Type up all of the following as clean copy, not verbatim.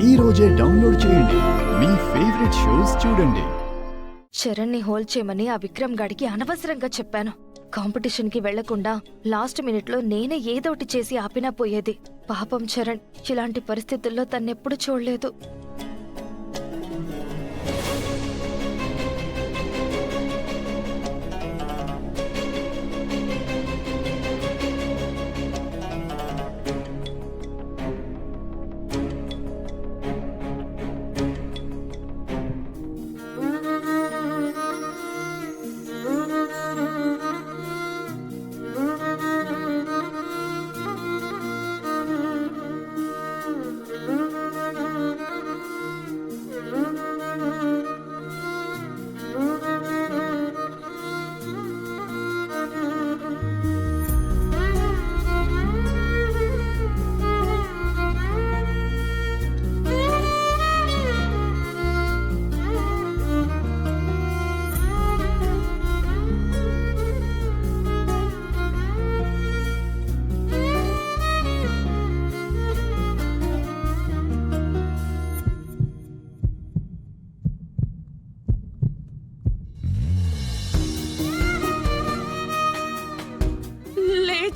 ఈ రోజే డౌన్లోడ్ చేయండి. మీ ఫేవరెట్ షోస్ చూడండి. చరణ్ ని హోల్డ్ చేయమని ఆ విక్రమ్ గాడికి అనవసరంగా చెప్పాను. కాంపిటీషన్ కి వెళ్లకుండా లాస్ట్ మినిట్ లో నేనే ఏదోటి చేసి ఆపినా పోయేది. పాపం చరణ్ ఇలాంటి పరిస్థితుల్లో తన్నెప్పుడు చూడలేదు.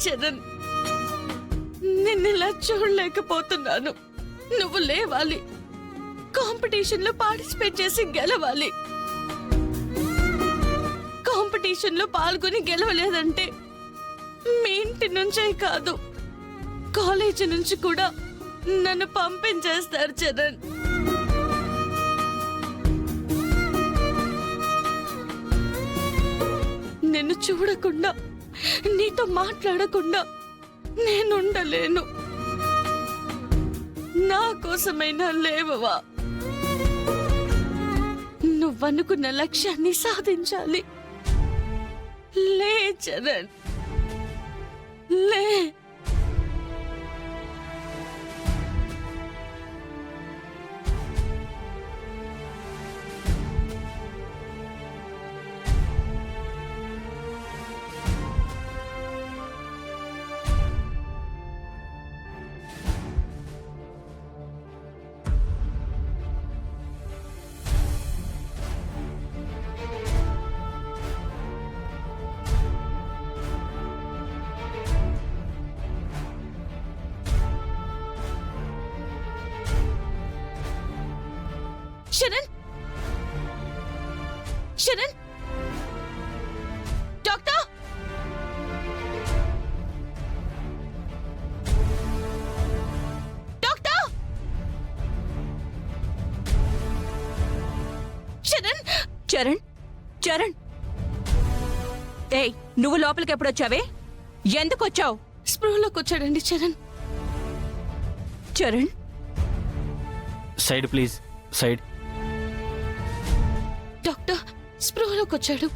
చరణ్, నిన్నెలా చూడలేకపోతున్నాను. నువ్వు లేవాలి, కాంపిటీషన్ లో పార్టిసిపేట్ చేసి గెలవాలి. కాంపిటీషన్ లో పాల్గొని గెలవలేదంటే మీ ఇంటి నుంచే కాదు, కాలేజీ నుంచి కూడా నన్ను పంపించేస్తారు చరణ్. నిన్ను చూడకుండా, నీతో మాట్లాడకుండా నేనుండలేను. నా కోసమైనా లేవవా? నువ్వనుకున్న లక్ష్యాన్ని సాధించాలి. లే చరణ్, లే. శరణ్, శరణ్, డాక్టర్, డాక్టర్, శరణ్, చరణ్, చరణ్, ఏయ్, నువ్వు లోపలికి ఎప్పుడొచ్చావే? ఎందుకు వచ్చావు? స్పృహలోకి వచ్చాడండి Charan. Charan, side please, side. Doctor, స్పృహలోకి వచ్చాడు.